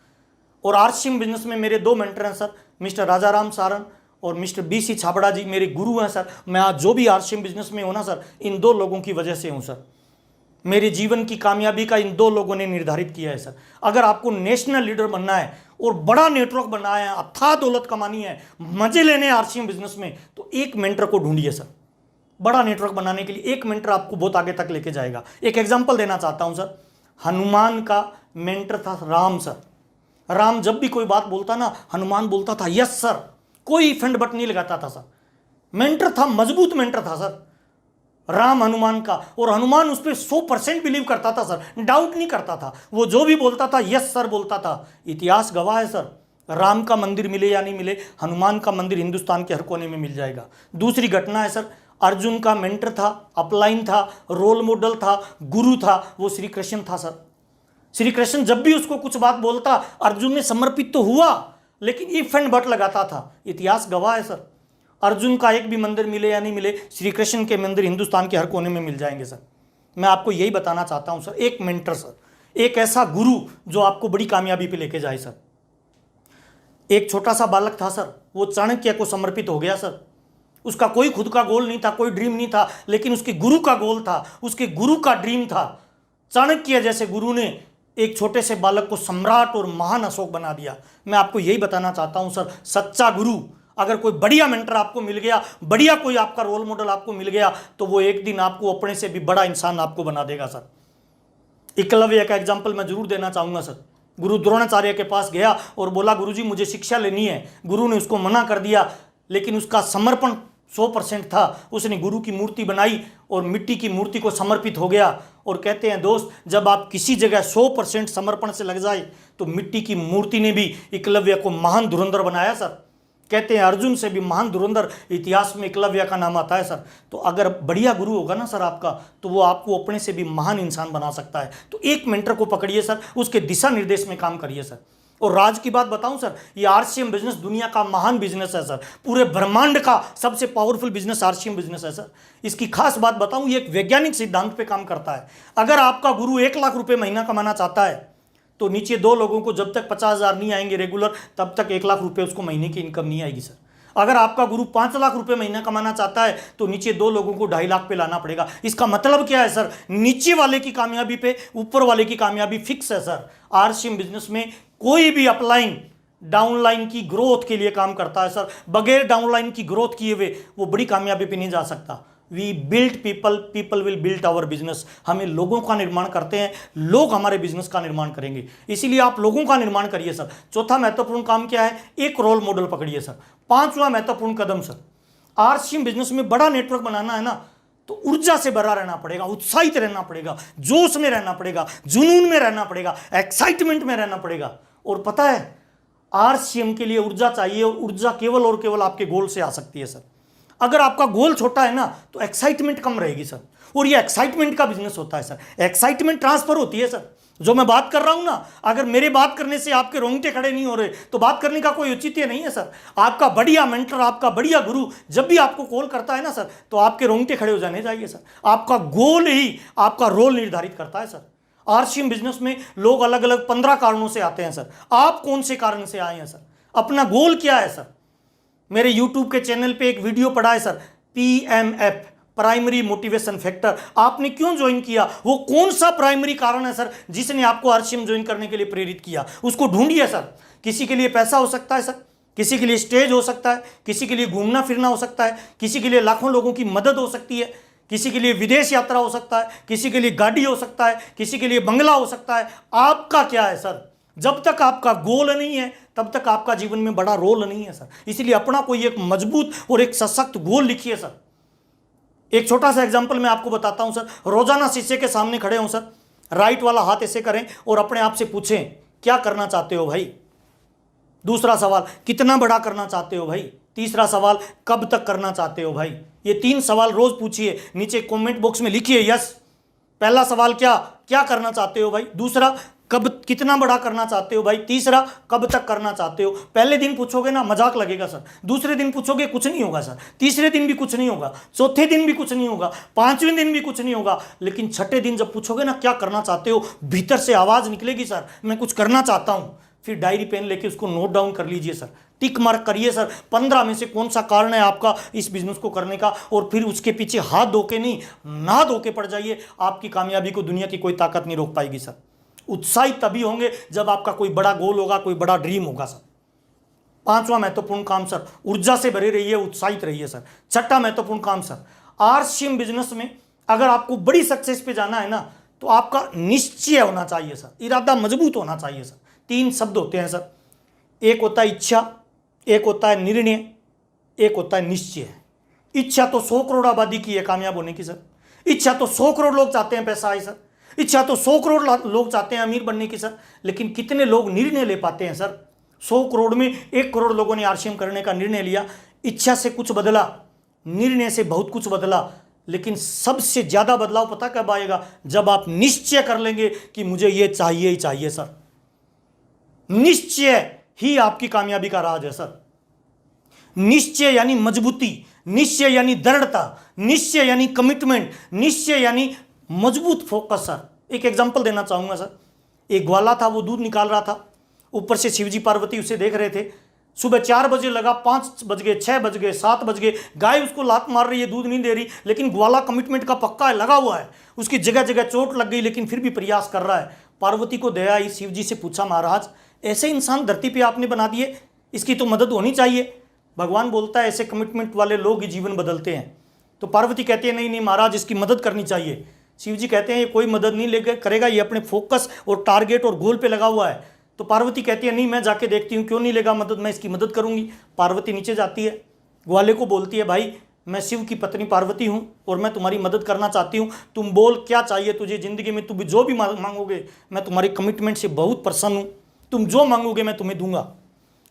और आरसीएम बिजनेस में मेरे 2 मेंटर हैं सर, मिस्टर राजाराम सारन और मिस्टर बीसी छाबड़ा जी मेरे गुरु हैं सर। मैं आज जो भी आरसीएम बिजनेस में हूं ना सर, इन 2 लोगों की वजह से हूं सर। मेरे जीवन की कामयाबी का इन 2 लोगों ने निर्धारित किया है सर। अगर आपको नेशनल लीडर बनना है और बड़ा नेटवर्क बनना है, अथाह दौलत कमानी है, मजे लेने हैं आरसीएम बिजनेस में, तो एक मेंटर को ढूंढिए सर। बड़ा नेटवर्क बनाने के लिए एक मेंटर आपको बहुत आगे तक लेके जाएगा। एक एग्जांपल देना चाहता हूं सर, हनुमान का मेंटर था राम सर। राम जब भी कोई बात बोलता ना, हनुमान बोलता था यस सर, कोई फंड बट नहीं लगाता था सर। मेंटर था, मजबूत मेंटर था सर राम हनुमान का। और हनुमान उस पर 100% बिलीव करता था सर, डाउट नहीं करता था। वो जो भी बोलता था यस सर बोलता था। इतिहास गवाह है सर, राम का मंदिर मिले या नहीं मिले, हनुमान का मंदिर हिंदुस्तान के हर कोने में मिल जाएगा। दूसरी घटना है सर, अर्जुन का मेंटर था, अपलाइन था, रोल मॉडल था, गुरु था, वो श्री कृष्ण था सर। श्री कृष्ण जब भी उसको कुछ बात बोलता, अर्जुन ने समर्पित तो हुआ, लेकिन इफ एंड बट लगाता था। इतिहास गवाह है सर। अर्जुन का एक भी मंदिर मिले या नहीं मिले, श्री कृष्ण के मंदिर हिंदुस्तान के हर कोने में मिल जाएंगे सर। मैं आपको यही बताना चाहता हूं सर, एक मेंटर सर, एक ऐसा गुरु जो आपको बड़ी कामयाबी पे लेके जाए सर। एक छोटा सा बालक था सर, वो चाणक्य को समर्पित हो गया सर। उसका कोई खुद का गोल नहीं था, कोई ड्रीम नहीं था, लेकिन उसके गुरु का गोल था, उसके गुरु का ड्रीम था। चाणक्य जैसे गुरु ने एक छोटे से बालक को सम्राट और महान अशोक बना दिया। मैं आपको यही बताना चाहता हूं सर, सच्चा गुरु, अगर कोई बढ़िया मेंटर आपको मिल गया, बढ़िया कोई आपका रोल मॉडल आपको मिल गया, तो वो एक दिन आपको अपने से भी बड़ा इंसान आपको बना देगा सर। एकलव्य का एग्जाम्पल मैं जरूर देना चाहूंगा सर। गुरु द्रोणाचार्य के पास गया और बोला गुरुजी मुझे शिक्षा लेनी है। गुरु ने उसको मना कर दिया, लेकिन उसका समर्पण 100% था। उसने गुरु की मूर्ति बनाई और मिट्टी की मूर्ति को समर्पित हो गया। और कहते हैं दोस्त, जब आप किसी जगह 100% समर्पण से लग जाए, तो मिट्टी की मूर्ति ने भी एकलव्य को महान धुरंधर बनाया सर। कहते हैं अर्जुन से भी महान धुरंधर इतिहास में एकलव्य का नाम आता है सर। तो अगर बढ़िया गुरु होगा ना सर आपका, तो वो आपको अपने से भी महान इंसान बना सकता है। तो एक मेंटर को पकड़िए सर, उसके दिशा निर्देश में काम करिए सर। और राज की बात बताऊं सर, ये आरसीएम बिजनेस दुनिया का महान बिजनेस है सर। पूरे ब्रह्मांड का सबसे पावरफुल बिजनेस आरसीएम बिजनेस है सर। इसकी खास बात बताऊं, ये एक वैज्ञानिक सिद्धांत पे काम करता है। अगर आपका गुरु 1 लाख रुपए महीना कमाना चाहता है, तो नीचे 2 लोगों को जब तक 50,000 नहीं आएंगे रेगुलर, तब तक 1 लाख रुपए उसको महीने की इनकम नहीं आएगी सर। अगर आपका गुरु 5 लाख रुपए महीना कमाना चाहता है, तो नीचे 2 लोगों को 2.5 लाख पे लाना पड़ेगा। इसका मतलब क्या है सर? नीचे वाले की कामयाबी पे ऊपर वाले की कामयाबी फिक्स है सर। आरसीएम बिजनेस में कोई भी अपलाइन डाउनलाइन की ग्रोथ के लिए काम करता है सर। बगैर डाउनलाइन की ग्रोथ किए हुए वो बड़ी कामयाबी पे नहीं जा सकता। We build people, people will build our business. हमें लोगों का निर्माण करते हैं, लोग हमारे बिजनेस का निर्माण करेंगे। इसीलिए आप लोगों का निर्माण करिए सर। चौथा महत्वपूर्ण काम क्या है? एक रोल मॉडल पकड़िए सर। 5वां महत्वपूर्ण कदम सर, आरसीएम बिजनेस में बड़ा नेटवर्क बनाना है ना, तो ऊर्जा से भरा रहना पड़ेगा, उत्साहित रहना पड़ेगा, जोश में रहना पड़ेगा, जुनून में रहना पड़ेगा, एक्साइटमेंट में रहना पड़ेगा। और पता है आरसीएम के लिए ऊर्जा चाहिए, और ऊर्जा केवल और केवल आपके गोल से आ सकती है सर। अगर आपका गोल छोटा है ना तो एक्साइटमेंट कम रहेगी सर, और ये एक्साइटमेंट का बिजनेस होता है सर, एक्साइटमेंट ट्रांसफर होती है सर। जो मैं बात कर रहा हूं ना, अगर मेरे बात करने से आपके रोंगटे खड़े नहीं हो रहे तो बात करने का कोई औचित्य नहीं है सर। आपका बढ़िया मेंटर, आपका बढ़िया गुरु जब भी आपको कॉल करता है ना सर, तो आपके रोंगटे खड़े हो जाने चाहिए सर। आपका गोल ही आपका रोल निर्धारित करता है सर। आरसीएम बिजनेस में लोग अलग अलग 15 कारणों से आते हैं सर। आप कौन से कारण से आए हैं सर? अपना गोल क्या है सर? मेरे यूट्यूब के चैनल पे एक वीडियो पड़ा है sir, PMF, primary motivation factor. आपने क्यों ज्वाइन किया? वो कौन सा प्राइमरी कारण है सर जिसने आपको आरसीएम ज्वाइन करने के लिए प्रेरित किया? उसको ढूंढिए सर। किसी के लिए पैसा हो सकता है सर, किसी के लिए स्टेज हो सकता है, किसी के लिए घूमना फिरना हो सकता है, किसी के लिए लाखों लोगों की मदद हो सकती है, किसी के लिए विदेश यात्रा हो सकता है, किसी के लिए गाड़ी हो सकता है, किसी के लिए बंगला हो सकता है। आपका क्या है सर? जब तक आपका गोल नहीं है तब तक आपका जीवन में बड़ा रोल नहीं है सर। इसलिए अपना कोई एक मजबूत और एक सशक्त गोल लिखिए सर। एक छोटा सा एग्जांपल मैं आपको बताता हूं सर। रोजाना शीशे के सामने खड़े हों सर, राइट वाला हाथ ऐसे करें और अपने आप से पूछें क्या करना चाहते हो भाई। दूसरा सवाल, कितना बड़ा करना चाहते हो भाई। तीसरा सवाल, कब तक करना चाहते हो भाई। ये 3 सवाल रोज पूछिए, नीचे कमेंट बॉक्स में लिखिए यस। पहला सवाल क्या करना चाहते हो भाई। दूसरा, कितना बड़ा करना चाहते हो भाई। तीसरा, कब तक करना चाहते हो। पहले दिन पूछोगे ना मजाक लगेगा सर, दूसरे दिन पूछोगे कुछ नहीं होगा सर, तीसरे दिन भी कुछ नहीं होगा, चौथे दिन भी कुछ नहीं होगा, 5वें दिन भी कुछ नहीं होगा, लेकिन छठे दिन जब पूछोगे ना क्या करना चाहते हो, भीतर से आवाज निकलेगी सर मैं कुछ करना चाहता हूं। फिर डायरी पेन लेके उसको नोट डाउन कर लीजिए सर, टिक मार्क करिए सर 15 में से कौन सा कारण है आपका इस बिजनेस को करने का, और फिर उसके पीछे हाथ धो के नहीं ना धो के पड़ जाइए। आपकी कामयाबी को दुनिया की कोई ताकत नहीं रोक पाएगी सर। उत्साहित तभी होंगे जब आपका कोई बड़ा गोल होगा, कोई बड़ा ड्रीम होगा सर। 5वां महत्वपूर्ण काम सर, ऊर्जा से भरे रहिए, उत्साहित रहिए सर। 6ठा महत्वपूर्ण काम सर, आरसीएम बिजनेस में अगर आपको बड़ी सक्सेस पे जाना है ना तो आपका निश्चय होना चाहिए सर, इरादा मजबूत होना चाहिए सर। 3 शब्द होते हैं सर, एक होता है इच्छा, एक होता है निर्णय, एक होता है निश्चय। इच्छा तो 100 करोड़ आबादी की है कामयाब होने की सर। इच्छा तो 100 करोड़ लोग चाहते हैं पैसा आए सर। इच्छा तो 100 करोड़ लोग चाहते हैं अमीर बनने की सर, लेकिन कितने लोग निर्णय ले पाते हैं सर? 100 करोड़ में 1 करोड़ लोगों ने आरसीएम करने का निर्णय लिया। इच्छा से कुछ बदला, निर्णय से बहुत कुछ बदला, लेकिन सबसे ज्यादा बदलाव पता कब आएगा? जब आप निश्चय कर लेंगे कि मुझे ये चाहिए ही चाहिए सर। निश्चय ही आपकी कामयाबी का राज है सर। निश्चय यानी मजबूती, निश्चय यानी दृढ़ता, निश्चय यानी कमिटमेंट, निश्चय यानी मजबूत फोकस सर। एक एग्जांपल देना चाहूंगा सर। एक ग्वाला था, वो दूध निकाल रहा था, ऊपर से शिवजी पार्वती उसे देख रहे थे। सुबह 4 बजे लगा, 5 बज गए, 6 बज गए, 7 बज गए, गाय उसको लात मार रही है, दूध नहीं दे रही, लेकिन ग्वाला कमिटमेंट का पक्का है, लगा हुआ है। उसकी जगह जगह चोट लग गई लेकिन फिर भी प्रयास कर रहा है। पार्वती को दया आई, शिवजी से पूछा महाराज ऐसे इंसान धरती पे आपने बना दिए, इसकी तो मदद होनी चाहिए। भगवान बोलता है ऐसे कमिटमेंट वाले लोग ही जीवन बदलते हैं। तो पार्वती कहती है नहीं नहीं महाराज इसकी मदद करनी चाहिए। शिवजी कहते हैं ये कोई मदद नहीं लेकर करेगा, ये अपने फोकस और टारगेट और गोल पे लगा हुआ है। तो पार्वती कहती है नहीं मैं जाके देखती हूँ क्यों नहीं लेगा मदद, मैं इसकी मदद करूंगी। पार्वती नीचे जाती है, ग्वाले को बोलती है भाई मैं शिव की पत्नी पार्वती हूँ और मैं तुम्हारी मदद करना चाहती हूँ, तुम बोल क्या चाहिए तुझे जिंदगी में, तुम जो भी मांगोगे मैं तुम्हारी कमिटमेंट से बहुत प्रसन्न हूँ, तुम जो मांगोगे मैं तुम्हें दूंगा।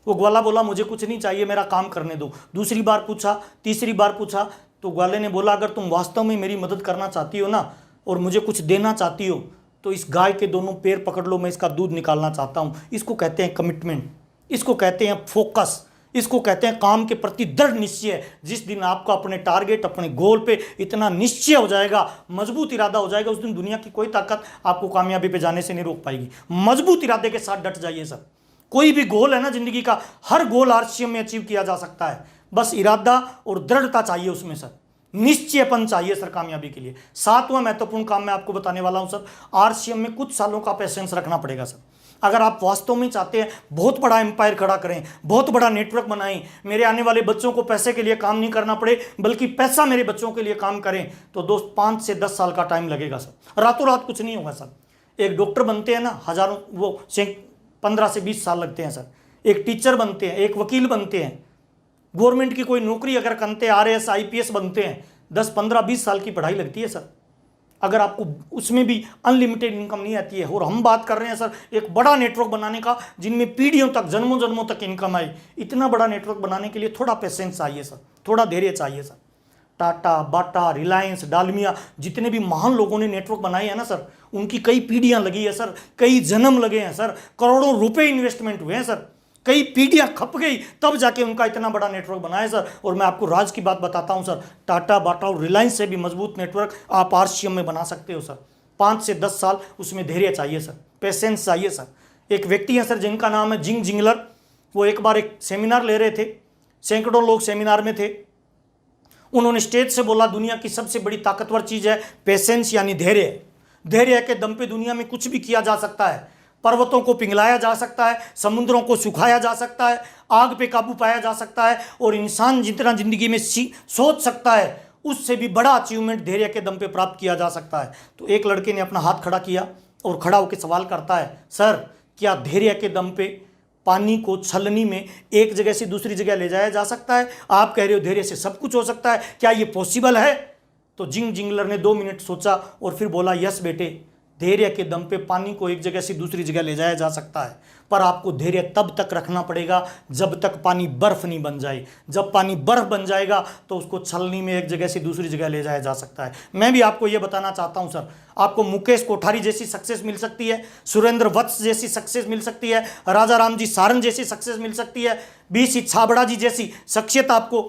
वो ग्वाला बोला मुझे कुछ नहीं चाहिए, मेरा काम करने दो। दूसरी बार पूछा, तीसरी बार पूछा, तो ग्वाले ने बोला अगर तुम वास्तव में मेरी मदद करना चाहती हो ना और मुझे कुछ देना चाहती हो तो इस गाय के दोनों पैर पकड़ लो, मैं इसका दूध निकालना चाहता हूँ। इसको कहते हैं कमिटमेंट, इसको कहते हैं फोकस, इसको कहते हैं काम के प्रति दृढ़ निश्चय। जिस दिन आपका अपने टारगेट अपने गोल पे इतना निश्चय हो जाएगा, मजबूत इरादा हो जाएगा, उस दिन दुनिया की कोई ताकत आपको कामयाबी पे जाने से नहीं रोक पाएगी। मजबूत इरादे के साथ डट जाइए सर। कोई भी गोल है ना जिंदगी का, हर गोल आरसीएम में अचीव किया जा सकता है, बस इरादा और दृढ़ता चाहिए उसमें सर, निश्चयपन चाहिए सर कामयाबी के लिए। 7वां महत्वपूर्ण काम मैं आपको बताने वाला हूं सर, आरसीएम में कुछ सालों का पेशेंस रखना पड़ेगा सर। अगर आप वास्तव में चाहते हैं बहुत बड़ा एम्पायर खड़ा करें, बहुत बड़ा नेटवर्क बनाएं, मेरे आने वाले बच्चों को पैसे के लिए काम नहीं करना पड़े बल्कि पैसा मेरे बच्चों के लिए काम करें, तो दोस्त 5 से 10 साल का टाइम लगेगा सर, रातों रात कुछ नहीं होगा सर। एक डॉक्टर बनते हैं ना हजारों, वो 15 से 20 साल लगते हैं सर। एक टीचर बनते हैं, एक वकील बनते हैं, गवर्नमेंट की कोई नौकरी अगर करते हैं, RAS IPS बनते हैं 10, 15, 20 साल की पढ़ाई लगती है सर, अगर आपको उसमें भी अनलिमिटेड इनकम नहीं आती है। और हम बात कर रहे हैं सर एक बड़ा नेटवर्क बनाने का, जिनमें पीढ़ियों तक, जन्मों जन्मों तक इनकम आई। इतना बड़ा नेटवर्क बनाने के लिए थोड़ा पेशेंस चाहिए सर, थोड़ा धैर्य चाहिए सर। टाटा, बाटा, रिलायंस, डालमिया, जितने भी महान लोगों ने नेटवर्क बनाए हैं ना सर, उनकी कई पीढ़ियां लगी है सर, कई जन्म लगे हैं सर, करोड़ों रुपए इन्वेस्टमेंट हुए हैं सर, कई पीढ़ियां खप गई तब जाके उनका इतना बड़ा नेटवर्क बना है सर। और मैं आपको राज की बात बताता हूं सर, टाटा, बाटा और रिलायंस से भी मजबूत नेटवर्क आप आरसीएम में बना सकते हो सर। 5 से 10 साल उसमें धैर्य चाहिए सर, पेशेंस चाहिए सर। एक व्यक्ति हैं सर जिनका नाम है जिंग जिंगलर, वो एक बार एक सेमिनार ले रहे थे, सैकड़ों लोग सेमिनार में थे। उन्होंने स्टेज से बोला दुनिया की सबसे बड़ी ताकतवर चीज है पेशेंस, यानी धैर्य। धैर्य के दम पे दुनिया में कुछ भी किया जा सकता है। पर्वतों को पिघलाया जा सकता है, समुद्रों को सुखाया जा सकता है, आग पे काबू पाया जा सकता है, और इंसान जितना जिंदगी में सोच सकता है उससे भी बड़ा अचीवमेंट धैर्य के दम पे प्राप्त किया जा सकता है। तो एक लड़के ने अपना हाथ खड़ा किया और खड़ा होकर सवाल करता है, सर क्या धैर्य के दम पे पानी को छलनी में एक जगह से दूसरी जगह ले जाया जा सकता है? आप कह रहे हो धैर्य से सब कुछ हो सकता है, क्या ये पॉसिबल है? तो जिंग जिंगलर ने 2 मिनट सोचा और फिर बोला, यस बेटे, धैर्य के दम पे पानी को एक जगह से दूसरी जगह ले जाया जा सकता है, पर आपको धैर्य तब तक रखना पड़ेगा जब तक पानी बर्फ नहीं बन जाए। जब पानी बर्फ बन जाएगा तो उसको छलनी में एक जगह से दूसरी जगह ले जाया जा सकता है। मैं भी आपको यह बताना चाहता हूं सर, आपको मुकेश कोठारी जैसी सक्सेस मिल सकती है, सुरेंद्र वत्स जैसी सक्सेस मिल सकती है, राजा राम जी सारन जैसी सक्सेस मिल सकती है, बीसी छाबड़ा जी जैसी शख्सियत आपको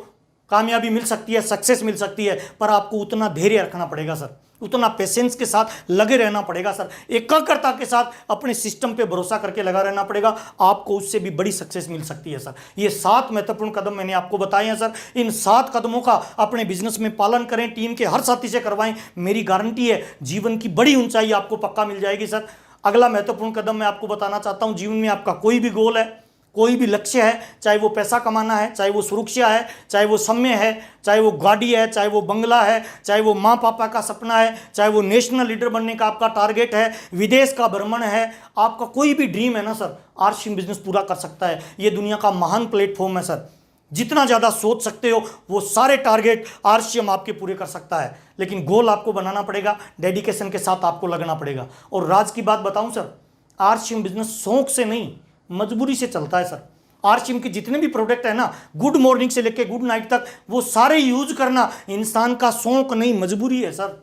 कामयाबी मिल सकती है, सक्सेस मिल सकती है, पर आपको उतना धैर्य रखना पड़ेगा सर, उतना पेशेंस के साथ लगे रहना पड़ेगा सर, एकाग्रता के साथ अपने सिस्टम पे भरोसा करके लगा रहना पड़ेगा। आपको उससे भी बड़ी सक्सेस मिल सकती है सर। ये 7 महत्वपूर्ण कदम मैंने आपको बताए हैं सर। इन 7 कदमों का अपने बिजनेस में पालन करें, टीम के हर साथी से करवाएं, मेरी गारंटी है जीवन की बड़ी ऊंचाई आपको पक्का मिल जाएगी सर। अगला महत्वपूर्ण कदम मैं आपको बताना चाहता हूं, जीवन में आपका कोई भी गोल है, कोई भी लक्ष्य है, चाहे वो पैसा कमाना है, चाहे वो सुरक्षा है, चाहे वो समय है, चाहे वो गाड़ी है, चाहे वो बंगला है, चाहे वो माँ पापा का सपना है, चाहे वो नेशनल लीडर बनने का आपका टारगेट है, विदेश का भ्रमण है, आपका कोई भी ड्रीम है ना सर, आरसीएम बिजनेस पूरा कर सकता है। ये दुनिया का महान प्लेटफॉर्म है सर। जितना ज़्यादा सोच सकते हो वो सारे टारगेट आरसीएम आपके पूरे कर सकता है, लेकिन गोल आपको बनाना पड़ेगा, डेडिकेशन के साथ आपको लगना पड़ेगा। और राज की बात बताऊं सर, आरसीएम बिजनेस शौक से नहीं, मजबूरी से चलता है सर। आरसीएम के जितने भी प्रोडक्ट है ना, गुड मॉर्निंग से लेकर गुड नाइट तक, वो सारे यूज करना इंसान का शौक नहीं, मजबूरी है सर।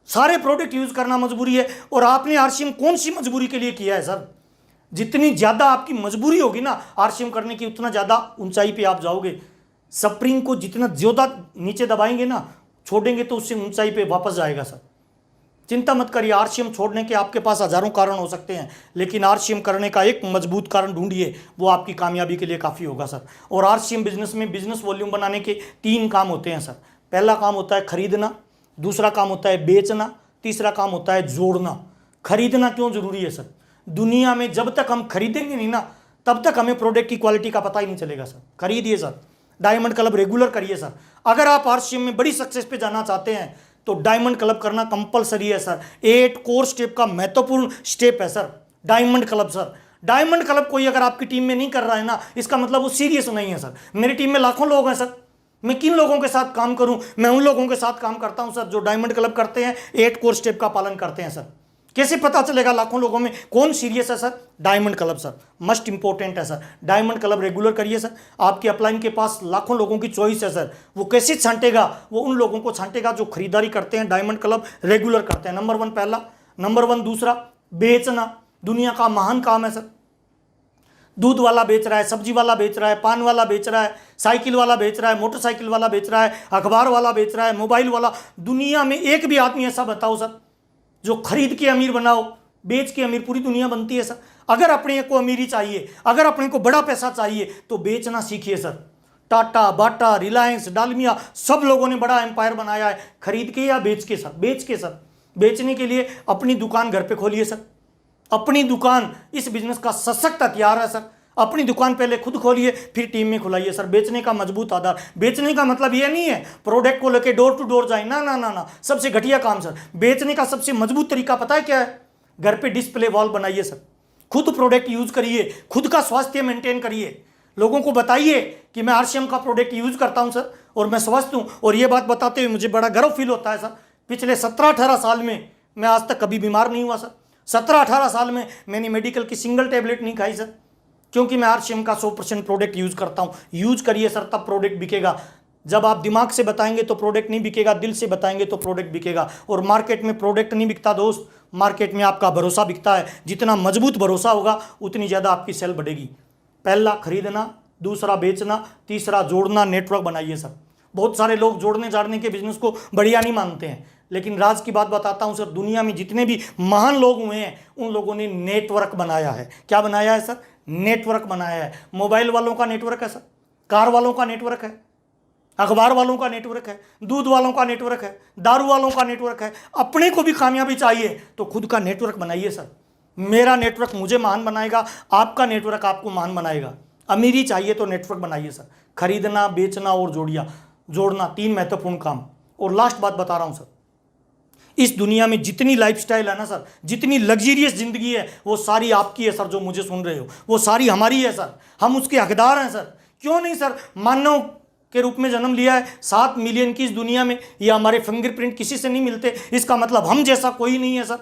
सारे प्रोडक्ट यूज करना मजबूरी है। और आपने आरसीएम कौन सी मजबूरी के लिए किया है सर? जितनी ज्यादा आपकी मजबूरी होगी ना आरसीएम करने की, उतना ज्यादा ऊंचाई पे आप जाओगे। स्प्रिंग को जितना ज्यादा नीचे दबाएंगे ना, छोड़ेंगे तो उससे ऊंचाई पे वापस जाएगा सर। चिंता मत करिए, आरसीएम छोड़ने के आपके पास हजारों कारण हो सकते हैं, लेकिन आरसीएम करने का एक मजबूत कारण ढूंढिए, वो आपकी कामयाबी के लिए काफ़ी होगा सर। और आरसीएम बिजनेस में बिजनेस वॉल्यूम बनाने के 3 काम होते हैं सर। पहला काम होता है खरीदना, दूसरा काम होता है बेचना, तीसरा काम होता है जोड़ना। खरीदना क्यों जरूरी है सर? दुनिया में जब तक हम खरीदेंगे नहीं ना, तब तक हमें प्रोडक्ट की क्वालिटी का पता ही नहीं चलेगा सर। खरीदिए सर, डायमंड क्लब रेगुलर करिए सर। अगर आप आरसीएम में बड़ी सक्सेस पे जाना चाहते हैं तो डायमंड क्लब करना कंपलसरी है सर। 8 कोर स्टेप का महत्वपूर्ण स्टेप है sir diamond club sir. Diamond club कोई अगर आपकी टीम में नहीं कर रहा है ना, इसका मतलब वो सीरियस नहीं है सर। मेरी टीम में लाखों लोग हैं सर, मैं किन लोगों के साथ काम करूं? मैं उन लोगों के साथ काम करता हूं सर जो डायमंड क्लब करते हैं, 8 कोर स्टेप का पालन करते हैं सर। कैसे पता चलेगा लाखों लोगों में कौन सीरियस है sir? Diamond club sir must important है सर। डायमंड क्लब रेगुलर करिए सर। आपके अपलाइन के पास लाखों लोगों की चॉइस है सर। वो कैसे छांटेगा? वो उन लोगों को छांटेगा जो खरीदारी करते हैं, डायमंड क्लब रेगुलर करते हैं। नंबर 1 पहला, नंबर 1 दूसरा, बेचना दुनिया का महान काम है सर। दूध वाला बेच रहा है, सब्जी वाला बेच रहा है, पान वाला बेच रहा है, साइकिल वाला बेच रहा है, मोटरसाइकिल वाला बेच रहा है, अखबार वाला बेच रहा है, मोबाइल वाला। दुनिया में एक भी आदमी ऐसा बताओ सर जो खरीद के अमीर बनाओ, बेच के अमीर? पूरी दुनिया बनती है सर। अगर अपने को अमीरी चाहिए, अगर अपने को बड़ा पैसा चाहिए तो बेचना सीखिए सर। टाटा, बाटा, रिलायंस, डालमिया, सब लोगों ने बड़ा एम्पायर बनाया है खरीद के या बेच के सर। बेच के सर। बेचने के लिए अपनी दुकान घर पे खोलिए सर। अपनी दुकान इस बिजनेस का सशक्त हथियार है सर। अपनी दुकान पहले खुद खोलिए, फिर टीम में खुलाइए सर। बेचने का मजबूत आधार। बेचने का मतलब ये नहीं है प्रोडक्ट को लेके डोर टू डोर जाए, ना ना ना ना, सबसे घटिया काम सर। बेचने का सबसे मजबूत तरीका पता है क्या है? घर पे डिस्प्ले वॉल बनाइए सर। खुद प्रोडक्ट यूज करिए, खुद का स्वास्थ्य मेंटेन करिए, लोगों को बताइए कि मैं आरसीएम का प्रोडक्ट यूज करता हूं सर और मैं स्वस्थ हूँ। और ये बात बताते हुए मुझे बड़ा गर्व फील होता है सर, पिछले 17-18 साल में मैं आज तक कभी बीमार नहीं हुआ सर। 17-18 साल में मैंने मेडिकल की सिंगल टेबलेट नहीं खाई सर, क्योंकि मैं आरसीएम का 100% प्रोडक्ट यूज़ करता हूँ। यूज़ करिए सर, तब प्रोडक्ट बिकेगा। जब आप दिमाग से बताएंगे तो प्रोडक्ट नहीं बिकेगा, दिल से बताएंगे तो प्रोडक्ट बिकेगा। और मार्केट में प्रोडक्ट नहीं बिकता दोस्त, मार्केट में आपका भरोसा बिकता है। जितना मजबूत भरोसा होगा उतनी ज़्यादा आपकी सेल बढ़ेगी। पहला खरीदना, दूसरा बेचना, तीसरा जोड़ना, नेटवर्क बनाइए सर। बहुत सारे लोग जोड़ने जाड़ने के बिजनेस को बढ़िया नहीं मानते हैं, लेकिन राज की बात बताता हूं सर, दुनिया में जितने भी महान लोग हुए हैं उन लोगों ने नेटवर्क बनाया है। क्या बनाया है सर? नेटवर्क बनाया है। मोबाइल वालों का नेटवर्क है सर, कार वालों का नेटवर्क है, अखबार वालों का नेटवर्क है, दूध वालों का नेटवर्क है, दारू वालों का नेटवर्क है। अपने को भी कामयाबी चाहिए तो खुद का नेटवर्क बनाइए सर। मेरा नेटवर्क मुझे महान बनाएगा, आपका नेटवर्क आपको महान बनाएगा। अमीरी चाहिए तो नेटवर्क बनाइए सर। खरीदना, बेचना और जोड़ना 3 महत्वपूर्ण काम। और लास्ट बात बता रहा हूं सर, इस दुनिया में जितनी लाइफस्टाइल है ना सर, जितनी लग्जरियस जिंदगी है, वो सारी आपकी है सर। जो मुझे सुन रहे हो, वो सारी हमारी है सर। हम उसके हकदार हैं सर। क्यों नहीं सर? मानव के रूप में जन्म लिया है 7 मिलियन की इस दुनिया में, ये हमारे फिंगरप्रिंट किसी से नहीं मिलते। इसका मतलब हम जैसा कोई नहीं है सर।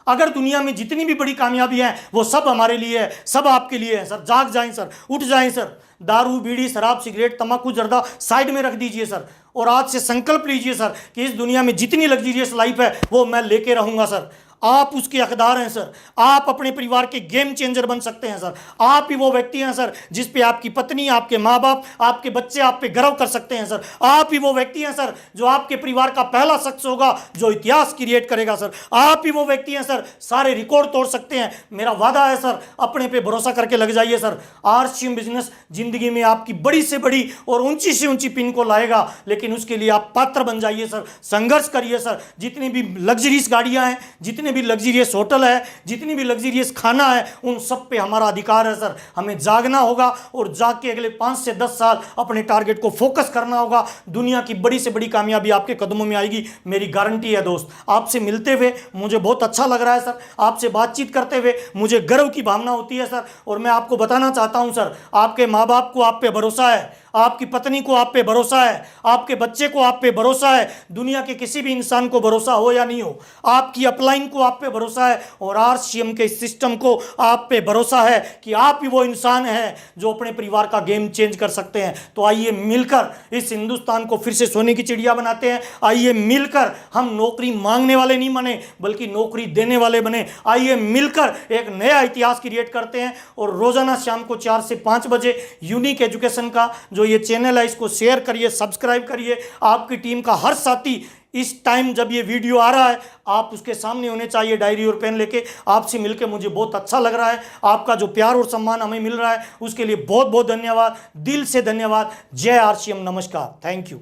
अगर दुनिया में जितनी भी बड़ी कामयाबियां हैं वो सब हमारे लिए है, सब आपके लिए है सर। जाग जाएं सर, उठ जाएं सर। दारू, बीड़ी, शराब, सिगरेट, तंबाकू, जर्दा साइड में रख दीजिए सर, और आज से संकल्प लीजिए सर कि इस दुनिया में जितनी लग्जरियस लाइफ है वो मैं लेके रहूंगा सर। आप उसके हकदार हैं सर। आप अपने परिवार के गेम चेंजर बन सकते हैं सर। आप ही वो व्यक्ति हैं सर जिस पे आपकी पत्नी, आपके माँ बाप, आपके बच्चे आप पे गर्व कर सकते हैं सर। आप ही वो व्यक्ति हैं सर जो आपके परिवार का पहला शख्स होगा जो इतिहास क्रिएट करेगा सर। आप ही वो व्यक्ति हैं सर, सारे रिकॉर्ड तोड़ सकते हैं। मेरा वादा है सर, अपने पे भरोसा करके लग जाइए सर। आरसीएम बिजनेस जिंदगी में आपकी बड़ी से बड़ी और ऊंची से ऊंची पिन को लाएगा, लेकिन उसके लिए आप पात्र बन जाइए सर। संघर्ष करिए सर। जितनी भी लग्जरियस गाड़ियां हैं, जितने भी लग्जरियस होटल है, जितनी भी लग्जरियस खाना है, उन सब पे हमारा अधिकार है सर। हमें जागना होगा और जाग के अगले 5 से 10 साल अपने टारगेट को फोकस करना होगा। दुनिया की बड़ी से बड़ी कामयाबी आपके कदमों में आएगी, मेरी गारंटी है दोस्त। आपसे मिलते हुए मुझे बहुत अच्छा लग रहा है सर। आपसे बातचीत करते हुए मुझे गर्व की भावना होती है सर। और मैं आपको बताना चाहता हूं सर, आपके माँ बाप को आप पे भरोसा है, आपकी पत्नी को आप पे भरोसा है, आपके बच्चे को आप पे भरोसा है, दुनिया के किसी भी इंसान को भरोसा हो या नहीं हो, आपकी अपलाइन को आप पे भरोसा है, और आरसीएम के सिस्टम को आप पे भरोसा है कि आप ही वो इंसान हैं जो अपने परिवार का गेम चेंज कर सकते हैं। तो आइए मिलकर इस हिंदुस्तान को फिर से सोने की चिड़िया बनाते हैं। आइए मिलकर हम नौकरी मांगने वाले नहीं बने, बल्कि नौकरी देने वाले बने। आइए मिलकर एक नया इतिहास क्रिएट करते हैं। और रोजाना शाम को 4 से 5 बजे यूनिक एजुकेशन का जो ये चैनल है, इसको शेयर करिए, सब्सक्राइब करिए। आपकी टीम का हर साथी इस टाइम जब ये वीडियो आ रहा है, आप उसके सामने होने चाहिए डायरी और पेन लेके। आपसे मिलकर मुझे बहुत अच्छा लग रहा है। आपका जो प्यार और सम्मान हमें मिल रहा है उसके लिए बहुत बहुत धन्यवाद, दिल से धन्यवाद। जय आरसीएम, नमस्कार, थैंक यू।